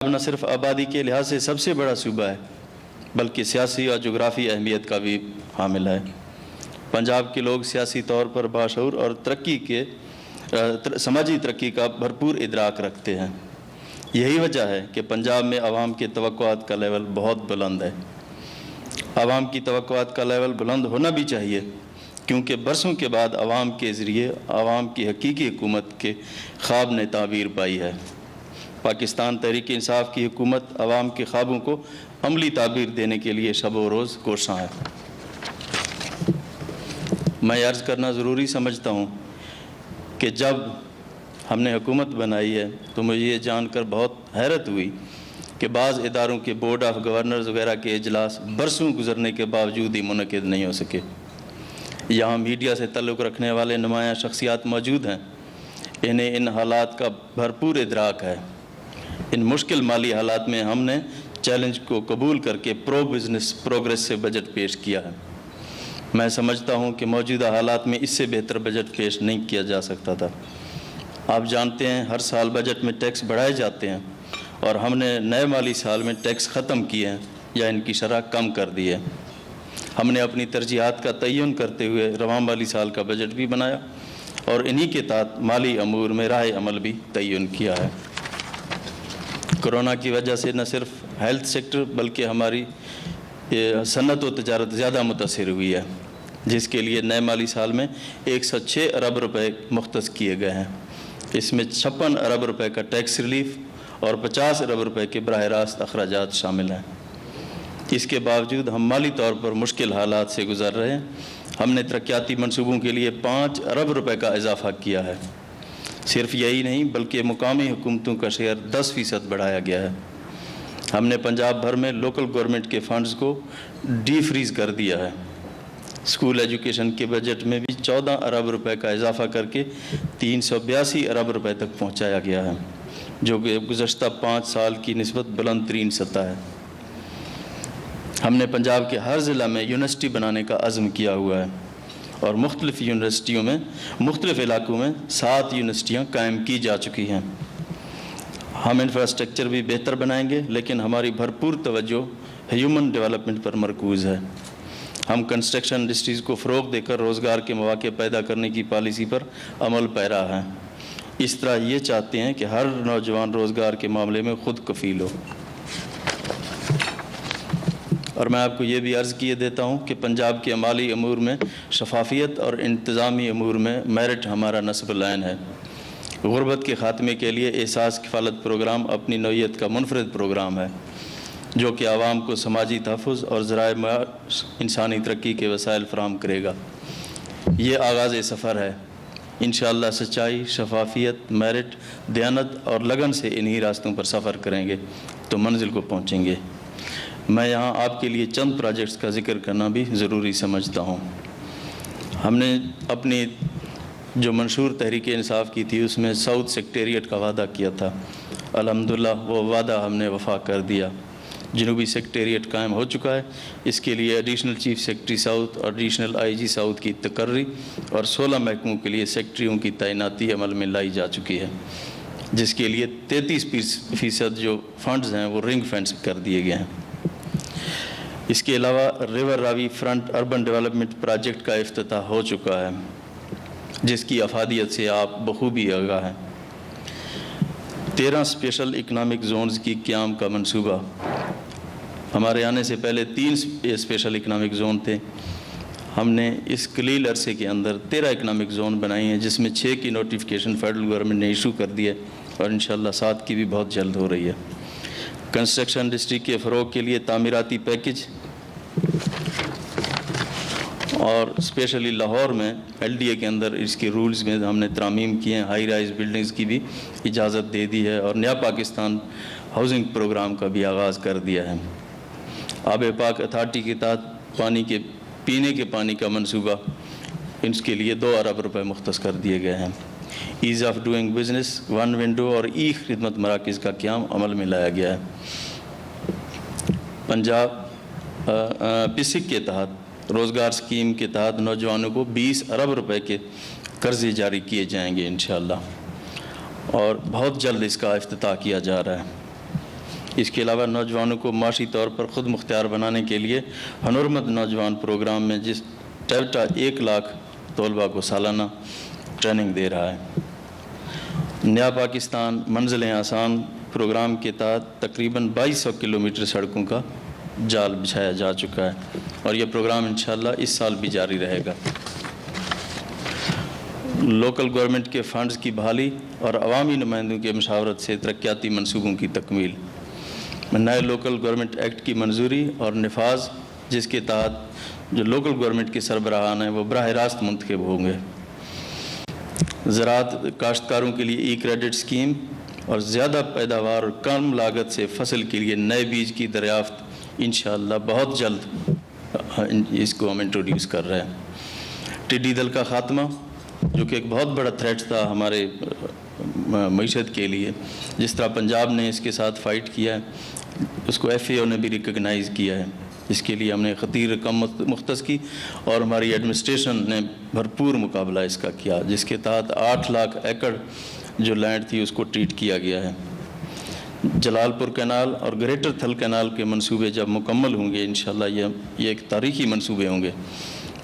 نہ صرف آبادی کے لحاظ سے سب سے بڑا صوبہ ہے بلکہ سیاسی اور جغرافی اہمیت کا بھی حامل ہے۔ پنجاب کے لوگ سیاسی طور پر باشعور اور سماجی ترقی کا بھرپور ادراک رکھتے ہیں۔ یہی وجہ ہے کہ پنجاب میں عوام کے توقعات کا لیول بہت بلند ہے۔ عوام کی توقعات کا لیول بلند ہونا بھی چاہیے، کیونکہ برسوں کے بعد عوام کے ذریعے عوام کی حقیقی حکومت کے خواب نے تعبیر پائی ہے۔ پاکستان تحریک انصاف کی حکومت عوام کے خوابوں کو عملی تعبیر دینے کے لیے شب و روز کوشاں ہے۔ میں عرض کرنا ضروری سمجھتا ہوں کہ جب ہم نے حکومت بنائی ہے تو مجھے یہ جان کر بہت حیرت ہوئی کہ بعض اداروں کے بورڈ آف گورنرز وغیرہ کے اجلاس برسوں گزرنے کے باوجود ہی منعقد نہیں ہو سکے۔ یہاں میڈیا سے تعلق رکھنے والے نمایاں شخصیات موجود ہیں، انہیں ان حالات کا بھرپور ادراک ہے۔ ان مشکل مالی حالات میں ہم نے چیلنج کو قبول کر کے بزنس پروگریس سے بجٹ پیش کیا ہے۔ میں سمجھتا ہوں کہ موجودہ حالات میں اس سے بہتر بجٹ پیش نہیں کیا جا سکتا تھا۔ آپ جانتے ہیں ہر سال بجٹ میں ٹیکس بڑھائے جاتے ہیں اور ہم نے نئے مالی سال میں ٹیکس ختم کیے ہیں یا ان کی شرح کم کر دی ہے۔ ہم نے اپنی ترجیحات کا تعین کرتے ہوئے رواں مالی سال کا بجٹ بھی بنایا اور انہی کے تحت مالی امور میں راہ عمل بھی تعین کیا ہے۔ کورونا کی وجہ سے نہ صرف ہیلتھ سیکٹر بلکہ ہماری صنعت و تجارت زیادہ متاثر ہوئی ہے، جس کے لیے نئے مالی سال میں 106 ارب روپے مختص کیے گئے ہیں۔ اس میں 56 ارب روپے کا ٹیکس ریلیف اور 50 ارب روپے کے براہ راست اخراجات شامل ہیں۔ اس کے باوجود ہم مالی طور پر مشکل حالات سے گزر رہے ہیں۔ ہم نے ترقیاتی منصوبوں کے لیے 5 ارب روپے کا اضافہ کیا ہے۔ صرف یہی نہیں بلکہ مقامی حکومتوں کا شیئر 10% بڑھایا گیا ہے۔ ہم نے پنجاب بھر میں لوکل گورنمنٹ کے فنڈز کو ڈی فریز کر دیا ہے۔ اسکول ایجوکیشن کے بجٹ میں بھی 14 ارب روپے کا اضافہ کر کے 382 ارب روپے تک پہنچایا گیا ہے، جو کہ گزشتہ 5 سال کی نسبت بلند ترین سطح ہے۔ ہم نے پنجاب کے ہر ضلع میں یونیورسٹی بنانے کا عزم کیا ہوا ہے اور مختلف یونیورسٹیوں میں مختلف علاقوں میں 7 یونیورسٹیاں قائم کی جا چکی ہیں۔ ہم انفراسٹرکچر بھی بہتر بنائیں گے، لیکن ہماری بھرپور توجہ ہیومن ڈیولپمنٹ پر مرکوز ہے۔ ہم کنسٹرکشن انڈسٹریز کو فروغ دے کر روزگار کے مواقع پیدا کرنے کی پالیسی پر عمل پیرا ہیں۔ اس طرح یہ چاہتے ہیں کہ ہر نوجوان روزگار کے معاملے میں خود کفیل ہو۔ اور میں آپ کو یہ بھی عرض کیے دیتا ہوں کہ پنجاب کے مالی امور میں شفافیت اور انتظامی امور میں میرٹ ہمارا نصب العین ہے۔ غربت کے خاتمے کے لیے احساس کفالت پروگرام اپنی نوعیت کا منفرد پروگرام ہے، جو کہ عوام کو سماجی تحفظ اور ذرائع معاش انسانی ترقی کے وسائل فراہم کرے گا۔ یہ آغاز سفر ہے۔ انشاءاللہ سچائی، شفافیت، میرٹ، دیانت اور لگن سے انہی راستوں پر سفر کریں گے تو منزل کو پہنچیں گے۔ میں یہاں آپ کے لیے چند پروجیکٹس کا ذکر کرنا بھی ضروری سمجھتا ہوں۔ ہم نے اپنی جو منشور تحریک انصاف کی تھی اس میں ساؤتھ سیکٹریٹ کا وعدہ کیا تھا۔ الحمدللہ وہ وعدہ ہم نے وفا کر دیا۔ جنوبی سیکٹریٹ قائم ہو چکا ہے۔ اس کے لیے ایڈیشنل چیف سیکٹری ساؤتھ اور ایڈیشنل آئی جی ساؤتھ کی تقرری اور 16 محکموں کے لیے سیکٹریوں کی تعیناتی عمل میں لائی جا چکی ہے، جس کے لیے 33% جو فنڈز ہیں وہ رنگ فینس کر دیے گئے ہیں۔ اس کے علاوہ ریور راوی فرنٹ اربن ڈیولپمنٹ پروجیکٹ کا افتتاح ہو چکا ہے، جس کی افادیت سے آپ بخوبی آگاہ ہیں۔ 13 اسپیشل اکنامک زونز کی قیام کا منصوبہ۔ ہمارے آنے سے پہلے 3 اسپیشل اکنامک زون تھے۔ ہم نے اس قلیل عرصے کے اندر 13 اکنامک زون بنائی ہیں، جس میں 6 کی نوٹیفیکیشن فیڈرل گورنمنٹ نے ایشو کر دی ہے اور انشاءاللہ 7 کی بھی بہت جلد ہو رہی ہے۔ کنسٹرکشن انڈسٹری کے فروغ کے لیے تعمیراتی پیکج اور اسپیشلی لاہور میں ایل ڈی اے کے اندر اس کے رولز میں ہم نے ترامیم کیے ہیں۔ ہائی رائز بلڈنگز کی بھی اجازت دے دی ہے اور نیا پاکستان ہاؤسنگ پروگرام کا بھی آغاز کر دیا ہے۔ آب پاک اتھارٹی کے تحت پینے کے پانی کا منصوبہ، اس کے لیے 2 ارب روپے مختص کر دیے گئے ہیں۔ As of doing business, one window اور ای خدمت مراکز کا قیام عمل میں لایا گیا ہے۔ پنجاب پسک کے تحت روزگار اسکیم کے تحت نوجوانوں کو 20 ارب روپے کے قرضے جاری کیے جائیں گے انشاءاللہ، اور بہت جلد اس کا افتتاح کیا جا رہا ہے۔ اس کے علاوہ نوجوانوں کو معاشی طور پر خود مختار بنانے کے لیے ہنرمند نوجوان پروگرام میں جس ٹیوٹا 1 لاکھ طلباء کو سالانہ ٹریننگ دے رہا ہے۔ نیا پاکستان منزلیں آسان پروگرام کے تحت تقریباً 2200 کلومیٹر سڑکوں کا جال بچھایا جا چکا ہے اور یہ پروگرام انشاءاللہ اس سال بھی جاری رہے گا۔ لوکل گورنمنٹ کے فنڈز کی بحالی اور عوامی نمائندوں کے مشاورت سے ترقیاتی منصوبوں کی تکمیل۔ نئے لوکل گورنمنٹ ایکٹ کی منظوری اور نفاذ، جس کے تحت جو لوکل گورنمنٹ کے سربراہان ہیں وہ براہ راست منتخب ہوں گے۔ زراعت کاشتکاروں کے لیے ای کریڈٹ اسکیم اور زیادہ پیداوار اور کم لاگت سے فصل کے لیے نئے بیج کی دریافت انشاءاللہ بہت جلد اس کو ہم انٹروڈیوس کر رہے ہیں۔ ٹڈی دل کا خاتمہ، جو کہ ایک بہت بڑا تھریٹ تھا ہمارے معیشت کے لیے، جس طرح پنجاب نے اس کے ساتھ فائٹ کیا ہے، اس کو ایف اے او نے بھی ریکگنائز کیا ہے۔ اس کے لیے ہم نے خطیر رقم مختص کی اور ہماری ایڈمنسٹریشن نے بھرپور مقابلہ اس کا کیا، جس کے تحت 8 لاکھ ایکڑ جو لینڈ تھی اس کو ٹریٹ کیا گیا ہے۔ جلال پور کینال اور گریٹر تھل کینال کے منصوبے جب مکمل ہوں گے انشاءاللہ یہ ایک تاریخی منصوبے ہوں گے۔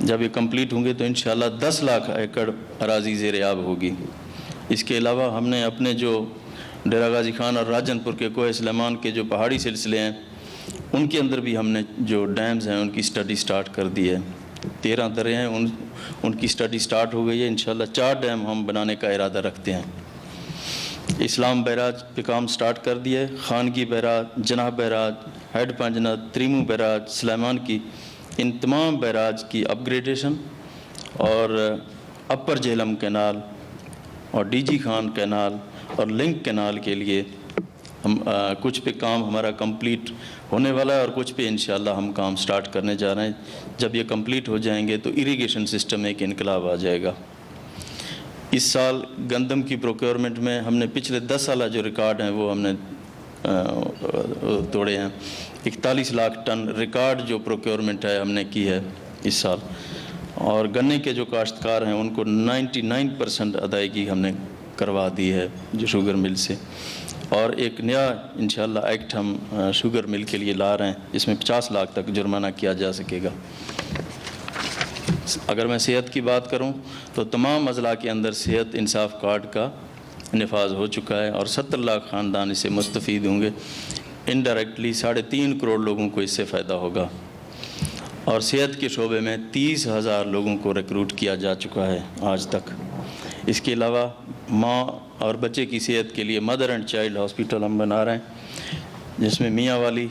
جب یہ کمپلیٹ ہوں گے تو انشاءاللہ 10 لاکھ ایکڑ اراضی زیر آب ہوگی۔ اس کے علاوہ ہم نے اپنے جو ڈیرہ غازی خان اور راجن پور کے کوہ سلیمان کے جو پہاڑی سلسلے ہیں ان کے اندر بھی ہم نے جو ڈیمز ہیں ان کی سٹڈی سٹارٹ کر دی ہے۔ 13 درے ہیں، ان کی سٹڈی سٹارٹ ہو گئی ہے۔ انشاءاللہ 4 ڈیم ہم بنانے کا ارادہ رکھتے ہیں۔ اسلام بیراج پہ کام سٹارٹ کر دیا ہے۔ خانگی بیراج، جناح بیراج، ہیڈ پنجنا، تریمو بیراج، سلیمان کی، ان تمام بیراج کی اپ گریڈیشن اور اپر جہلم کینال اور ڈی جی خان کینال اور لنک کینال کے لیے ہم کچھ پہ کام ہمارا کمپلیٹ ہونے والا ہے اور کچھ پہ انشاءاللہ ہم کام سٹارٹ کرنے جا رہے ہیں۔ جب یہ کمپلیٹ ہو جائیں گے تو اریگیشن سسٹم میں ایک انقلاب آ جائے گا۔ اس سال گندم کی پروکیورمنٹ میں ہم نے پچھلے 10 سالہ جو ریکارڈ ہیں وہ ہم نے توڑے ہیں۔ 41 لاکھ ٹن ریکارڈ جو پروکیورمنٹ ہے ہم نے کی ہے اس سال، اور گنے کے جو کاشتکار ہیں ان کو 99% ادائیگی ہم نے کروا دی ہے جو شوگر مل سے۔ اور ایک نیا انشاءاللہ ایکٹ ہم شوگر مل کے لیے لا رہے ہیں، اس میں 50 لاکھ تک جرمانہ کیا جا سکے گا۔ اگر میں صحت کی بات کروں تو تمام اضلاع کے اندر صحت انصاف کارڈ کا نفاذ ہو چکا ہے اور 70 لاکھ خاندان اس سے مستفید ہوں گے۔ انڈائریکٹلی 3.5 کروڑ لوگوں کو اس سے فائدہ ہوگا، اور صحت کے شعبے میں 30,000 لوگوں کو ریکروٹ کیا جا چکا ہے آج تک۔ اس کے علاوہ ماں اور بچے کی صحت کے لیے مدر اینڈ چائلڈ ہاسپٹل ہم بنا رہے ہیں، جس میں میاں والی،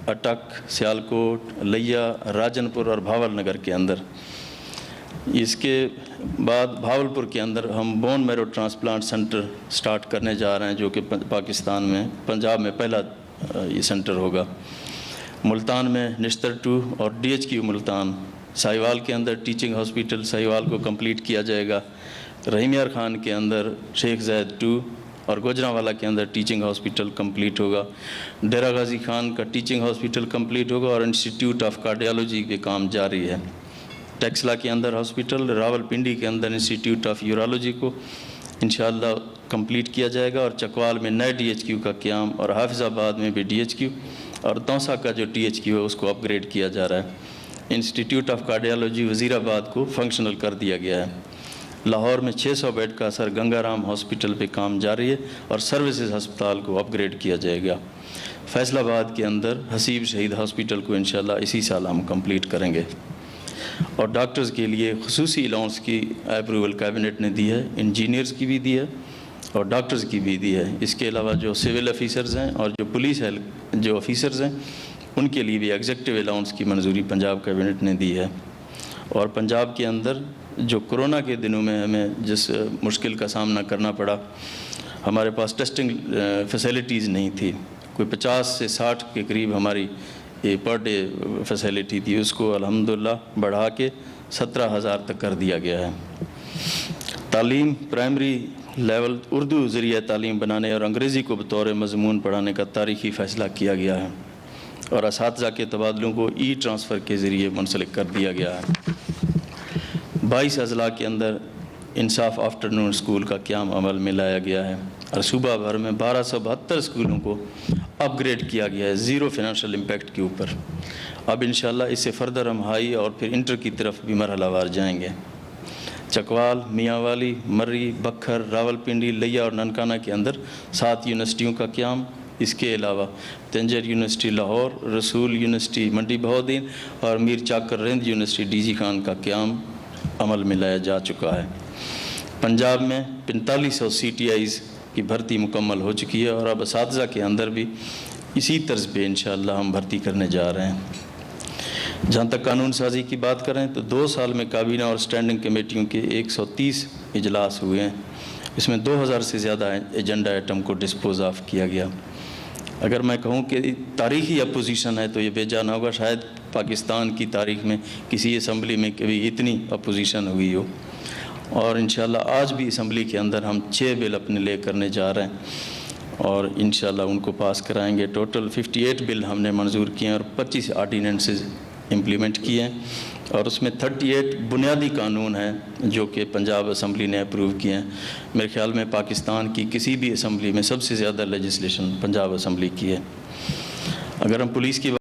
اٹک، سیالکوٹ، لیا، راجن پور اور بھاول نگر کے اندر۔ اس کے بعد بھاول پور کے اندر ہم بون میرو ٹرانسپلانٹ سینٹر سٹارٹ کرنے جا رہے ہیں، جو کہ پاکستان میں پنجاب میں پہلا یہ سینٹر ہوگا۔ ملتان میں نشتر 2 اور D H Q Multan, Sahiwal کے اندر ٹیچنگ ہاسپٹل ساہیوال کو کمپلیٹ کیا جائے گا۔ رحیم یار خان کے اندر شیخ زید 2 اور گوجرانوالا کے اندر ٹیچنگ ہاسپٹل کمپلیٹ ہوگا۔ ڈیرہ غازی خان کا ٹیچنگ ہاسپٹل کمپلیٹ ہوگا اور انسٹیٹیوٹ آف کارڈیالوجی کے کام جاری ہے۔ ٹیکسلا کے اندر ہاسپٹل، راول پنڈی کے اندر انسٹیٹیوٹ آف یورالوجی کو انشاءاللہ کمپلیٹ کیا جائے گا، اور چکوال میں نئے ڈی ایچ کیو کا قیام، اور حافظ آباد میں بھی ڈی ایچ کیو، اور توسا کا جو ڈی ایچ کیو ہے اس کو اپ گریڈ کیا جا رہا ہے۔ انسٹیٹیوٹ آف کارڈیالوجی وزیر آباد کو فنکشنل کر دیا گیا ہے۔ لاہور میں 600 بیڈ کا سر گنگا رام ہاسپٹل پہ کام جاری ہے اور سروسز ہسپتال کو اپ گریڈ کیا جائے گا۔ فیصل آباد کے اندر حسیب شہید ہاسپٹل کو انشاءاللہ اسی سال ہم کمپلیٹ کریں گے۔ اور ڈاکٹرز کے لیے خصوصی الاؤنس کی اپروول کیبنٹ نے دی ہے، انجینئرز کی بھی دی ہے اور ڈاکٹرز کی بھی دی ہے۔ اس کے علاوہ جو سول آفیسرز ہیں اور جو پولیس جو آفیسرز ہیں ان کے لیے بھی ایگزیکٹو الاؤنس کی منظوری پنجاب کیبنٹ نے دی ہے۔ اور پنجاب کے اندر جو کرونا کے دنوں میں ہمیں جس مشکل کا سامنا کرنا پڑا، ہمارے پاس ٹیسٹنگ فیسلٹیز نہیں تھی، کوئی 50 سے 60 کے قریب ہماری یہ پر ڈے فیسلٹی تھی، اس کو الحمدللہ بڑھا کے 17,000 تک کر دیا گیا ہے۔ تعلیم پرائمری لیول اردو ذریعہ تعلیم بنانے اور انگریزی کو بطور مضمون پڑھانے کا تاریخی فیصلہ کیا گیا ہے، اور اساتذہ کے تبادلوں کو ای ٹرانسفر کے ذریعے منسلک کر دیا گیا ہے۔ 22 اضلاع کے اندر انصاف آفٹرنون اسکول کا قیام عمل میں لایا گیا ہے، اور صوبہ بھر میں 1272 اسکولوں کو اپ گریڈ کیا گیا ہے 0 فائنینشیل امپیکٹ کے اوپر. اب انشاءاللہ اس سے فردر ہم ہائی اور پھر انٹر کی طرف بھی مرحلہ وار جائیں گے. چکوال، میاں والی، مرری، بکھر، راولپنڈی، لیا اور ننکانہ کے اندر 7 یونیورسٹیوں کا قیام. اس کے علاوہ تنجر یونیورسٹی لاہور، رسول یونیورسٹی منڈی بہاؤالدین اور میر چاکر رند یونیورسٹی ڈی جی خان کا قیام عمل میں لایا جا چکا ہے. پنجاب میں 4500 CTIs کی بھرتی مکمل ہو چکی ہے اور اب اساتذہ کے اندر بھی اسی طرز پہ انشاءاللہ ہم بھرتی کرنے جا رہے ہیں. جہاں تک قانون سازی کی بات کریں تو 2 سال میں کابینہ اور اسٹینڈنگ کمیٹیوں کے 130 اجلاس ہوئے ہیں. اس میں 2000 سے زیادہ ایجنڈا آئٹم کو ڈسپوز آف کیا گیا. اگر میں کہوں کہ تاریخی اپوزیشن ہے تو یہ بے جان ہوگا، شاید پاکستان کی تاریخ میں کسی اسمبلی میں کبھی اتنی اپوزیشن ہوئی ہو. اور انشاءاللہ آج بھی اسمبلی کے اندر ہم 6 بل اپنے لے کرنے جا رہے ہیں اور انشاءاللہ ان کو پاس کرائیں گے. ٹوٹل 58 بل ہم نے منظور کیے ہیں اور 25 آرڈیننسز امپلیمنٹ کیے ہیں اور اس میں 38 بنیادی قانون ہیں جو کہ پنجاب اسمبلی نے اپروو کیے ہیں. میرے خیال میں پاکستان کی کسی بھی اسمبلی میں سب سے زیادہ لیجسلیشن پنجاب اسمبلی کی ہے. اگر ہم پولیس کی